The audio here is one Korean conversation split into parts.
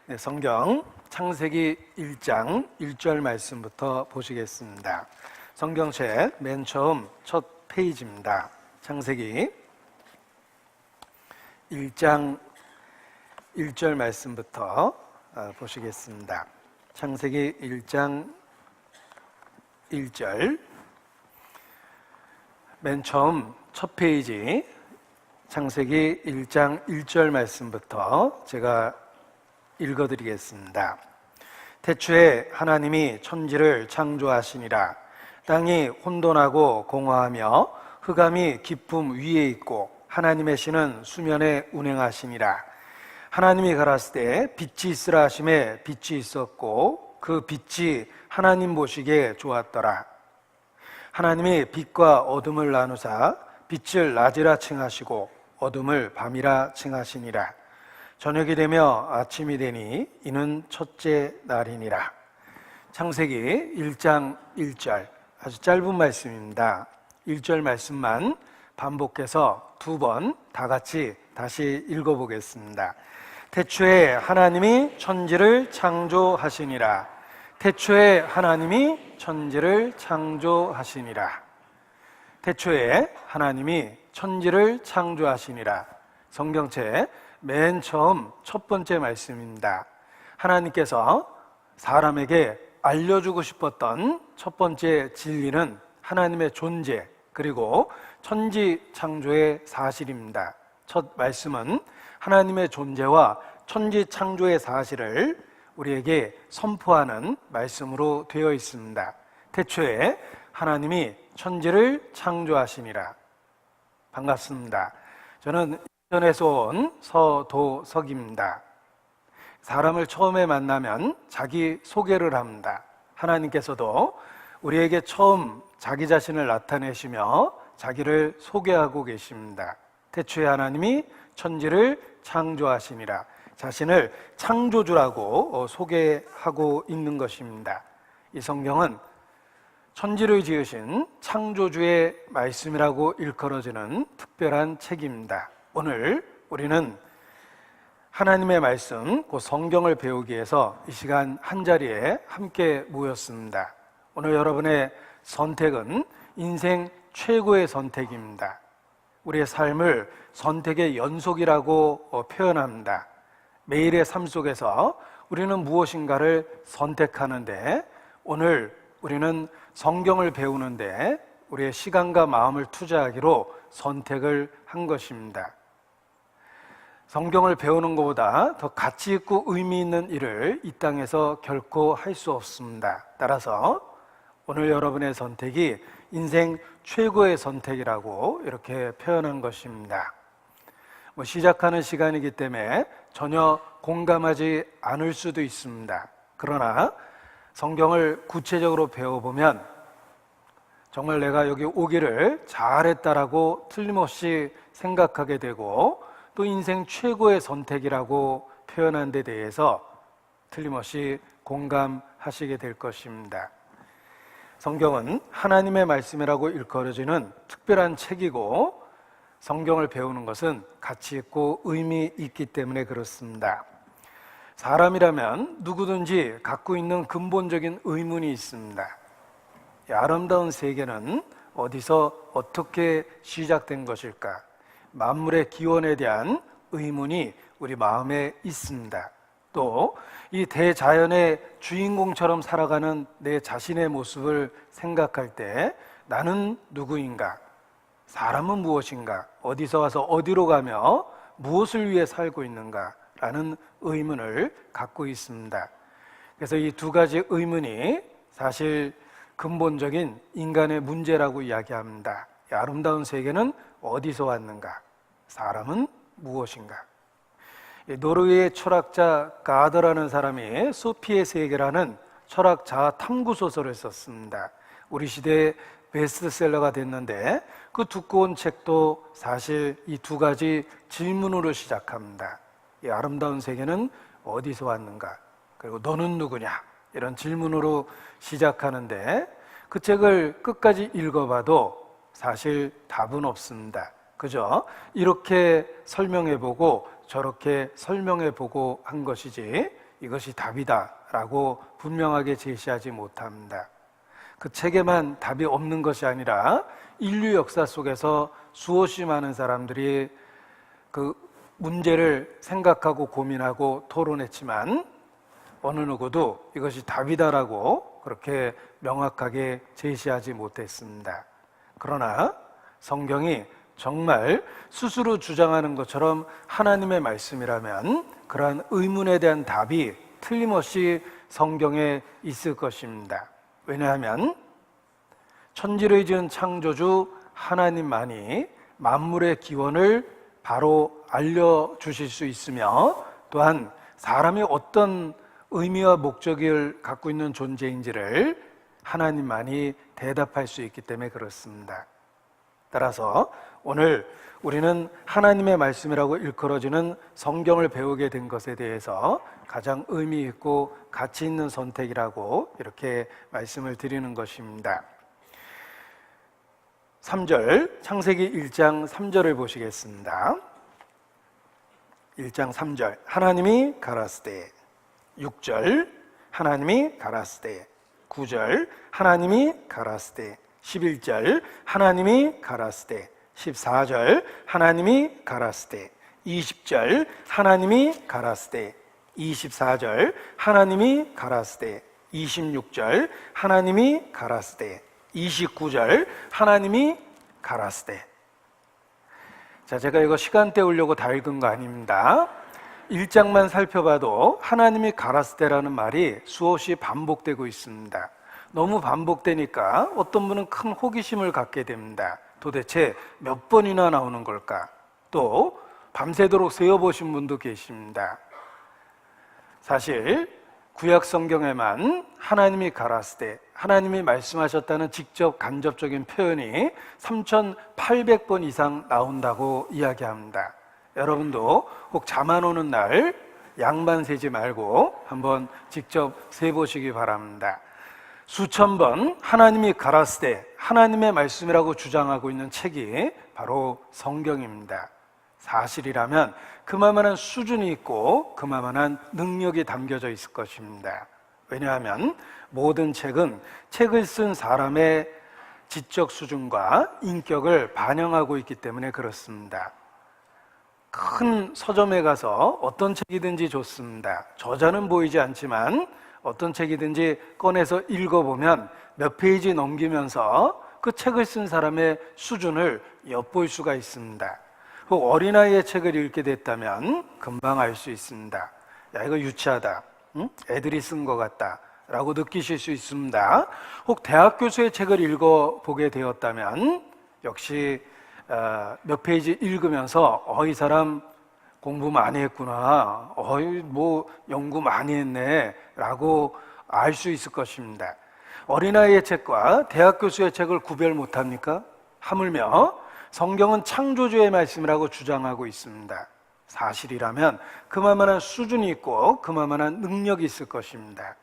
네, 성경 창세기 1장 1절 말씀부터 보시겠습니다. 성경책 맨 처음 첫 페이지입니다. 창세기 1장 1절 말씀부터 보시겠습니다. 창세기 1장 1절 맨 처음 첫 페이지 창세기 1장 1절 말씀부터 제가 읽어드리겠습니다. 태초에 하나님이 천지를 창조하시니라. 땅이 혼돈하고 공허하며 흑암이 깊음 위에 있고 하나님의 신은 수면에 운행하시니라. 하나님이 가라사대 때 빛이 있으라 하심에 빛이 있었고 그 빛이 하나님 보시기에 좋았더라. 하나님이 빛과 어둠을 나누사 빛을 낮이라 칭하시고 어둠을 밤이라 칭하시니라. 저녁이 되며 아침이 되니 이는 첫째 날이니라. 창세기 1장 1절 아주 짧은 말씀입니다. 1절 말씀만 반복해서 두 번 다 같이 다시 읽어보겠습니다. 태초에 하나님이 천지를 창조하시니라. 태초에 하나님이 천지를 창조하시니라. 태초에 하나님이 천지를 창조하시니라. 성경책 맨 처음 첫 번째 말씀입니다. 하나님께서 사람에게 알려주고 싶었던 첫 번째 진리는 하나님의 존재 그리고 천지 창조의 사실입니다. 첫 말씀은 하나님의 존재와 천지 창조의 사실을 우리에게 선포하는 말씀으로 되어 있습니다. 태초에 하나님이 천지를 창조하시니라. 반갑습니다. 저는 인천에서 온 서도석입니다. 사람을 처음에 만나면 자기 소개를 합니다. 하나님께서도 우리에게 처음 자기 자신을 나타내시며 자기를 소개하고 계십니다. 태초에 하나님이 천지를 창조하시니라. 자신을 창조주라고 소개하고 있는 것입니다. 이 성경은 천지를 지으신 창조주의 말씀이라고 일컬어지는 특별한 책입니다. 오늘 우리는 하나님의 말씀, 그 성경을 배우기 위해서 이 시간 한자리에 함께 모였습니다. 오늘 여러분의 선택은 인생 최고의 선택입니다. 우리의 삶을 선택의 연속이라고 표현합니다. 매일의 삶 속에서 우리는 무엇인가를 선택하는데 오늘 우리는 성경을 배우는데 우리의 시간과 마음을 투자하기로 선택을 한 것입니다. 성경을 배우는 것보다 더 가치 있고 의미 있는 일을 이 땅에서 결코 할 수 없습니다. 따라서 오늘 여러분의 선택이 인생 최고의 선택이라고 이렇게 표현한 것입니다. 시작하는 시간이기 때문에 전혀 공감하지 않을 수도 있습니다. 그러나 성경을 구체적으로 배워보면 정말 내가 여기 오기를 잘했다라고 틀림없이 생각하게 되고 또 인생 최고의 선택이라고 표현한 데 대해서 틀림없이 공감하시게 될 것입니다. 성경은 하나님의 말씀이라고 일컬어지는 특별한 책이고 성경을 배우는 것은 가치 있고 의미 있기 때문에 그렇습니다. 사람이라면 누구든지 갖고 있는 근본적인 의문이 있습니다. 이 아름다운 세계는 어디서 어떻게 시작된 것일까? 만물의 기원에 대한 의문이 우리 마음에 있습니다. 또 이 대자연의 주인공처럼 살아가는 내 자신의 모습을 생각할 때 나는 누구인가? 사람은 무엇인가? 어디서 와서 어디로 가며 무엇을 위해 살고 있는가? 라는 의문을 갖고 있습니다. 그래서 이 두 가지 의문이 사실 근본적인 인간의 문제라고 이야기합니다. 이 아름다운 세계는 어디서 왔는가? 사람은 무엇인가? 노르웨이 철학자 가더라는 사람이 소피의 세계라는 철학 자아 탐구 소설을 썼습니다. 우리 시대의 베스트셀러가 됐는데 그 두꺼운 책도 사실 이 두 가지 질문으로 시작합니다. 이 아름다운 세계는 어디서 왔는가? 그리고 너는 누구냐? 이런 질문으로 시작하는데 그 책을 끝까지 읽어봐도 사실 답은 없습니다. 그죠? 이렇게 설명해보고 저렇게 설명해보고 한 것이지 이것이 답이다라고 분명하게 제시하지 못합니다. 그 책에만 답이 없는 것이 아니라 인류 역사 속에서 수없이 많은 사람들이 그 문제를 생각하고 고민하고 토론했지만 어느 누구도 이것이 답이다라고 그렇게 명확하게 제시하지 못했습니다. 그러나 성경이 정말 스스로 주장하는 것처럼 하나님의 말씀이라면 그러한 의문에 대한 답이 틀림없이 성경에 있을 것입니다. 왜냐하면 천지를 지은 창조주 하나님만이 만물의 기원을 바로 알려주실 수 있으며 또한 사람이 어떤 의미와 목적을 갖고 있는 존재인지를 하나님만이 대답할 수 있기 때문에 그렇습니다. 따라서 오늘 우리는 하나님의 말씀이라고 일컬어지는 성경을 배우게 된 것에 대해서 가장 의미 있고 가치 있는 선택이라고 이렇게 말씀을 드리는 것입니다. 3절, 창세기 1장 3절을 보시겠습니다. 1장 3절, 하나님이 가라스되. 6절, 하나님이 가라스되. 9절, 하나님이 가라스되. 11절, 하나님이 가라스되. 14절, 하나님이 가라스되. 20절, 하나님이 가라스되. 24절, 하나님이 가라스되. 26절, 하나님이 가라스되. 29절, 하나님이 가라스되. 자, 제가 이거 시간 때우려고 다 읽은 거 아닙니다. 1장만 살펴봐도 하나님이 가라스되라는 말이 수없이 반복되고 있습니다. 너무 반복되니까 어떤 분은 큰 호기심을 갖게 됩니다. 도대체 몇 번이나 나오는 걸까? 또 밤새도록 세어보신 분도 계십니다. 사실 구약 성경에만 하나님이 가라스되, 하나님이 말씀하셨다는 직접 간접적인 표현이 3,800번 이상 나온다고 이야기합니다. 여러분도 혹 잠 안 오는 날 양만 세지 말고 한번 직접 세보시기 바랍니다. 수천 번 하나님이 가라스되, 하나님의 말씀이라고 주장하고 있는 책이 바로 성경입니다. 사실이라면 그만한 수준이 있고 그만한 능력이 담겨져 있을 것입니다. 왜냐하면 모든 책은 책을 쓴 사람의 지적 수준과 인격을 반영하고 있기 때문에 그렇습니다. 큰 서점에 가서 어떤 책이든지 좋습니다. 저자는 보이지 않지만 어떤 책이든지 꺼내서 읽어보면 몇 페이지 넘기면서 그 책을 쓴 사람의 수준을 엿볼 수가 있습니다. 혹 어린아이의 책을 읽게 됐다면 금방 알 수 있습니다. 야, 이거 유치하다, 애들이 쓴 것 같다 라고 느끼실 수 있습니다. 혹 대학 교수의 책을 읽어보게 되었다면 역시 몇 페이지 읽으면서 이 사람 공부 많이 했구나, 뭐 연구 많이 했네 라고 알 수 있을 것입니다. 어린아이의 책과 대학 교수의 책을 구별 못합니까? 하물며 성경은 창조주의 말씀이라고 주장하고 있습니다. 사실이라면 그만한 수준이 있고 그만한 능력이 있을 것입니다.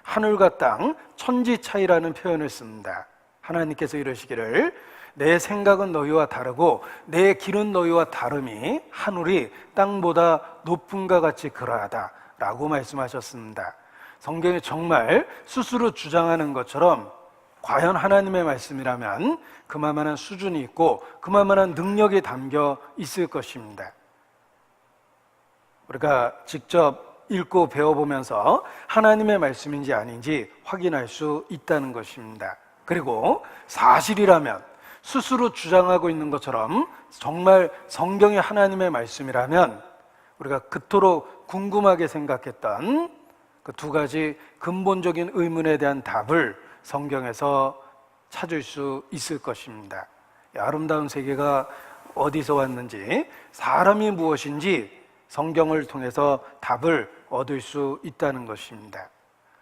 하늘과 땅, 천지 차이라는 표현을 씁니다. 하나님께서 이러시기를 내 생각은 너희와 다르고 내 길은 너희와 다름이 하늘이 땅보다 높음과 같이 그러하다 라고 말씀하셨습니다. 성경이 정말 스스로 주장하는 것처럼 과연 하나님의 말씀이라면 그만한 수준이 있고 그만한 능력이 담겨 있을 것입니다. 우리가 직접 읽고 배워보면서 하나님의 말씀인지 아닌지 확인할 수 있다는 것입니다. 그리고 사실이라면, 스스로 주장하고 있는 것처럼 정말 성경이 하나님의 말씀이라면 우리가 그토록 궁금하게 생각했던 그 두 가지 근본적인 의문에 대한 답을 성경에서 찾을 수 있을 것입니다. 아름다운 세계가 어디서 왔는지, 사람이 무엇인지 성경을 통해서 답을 얻을 수 있다는 것입니다.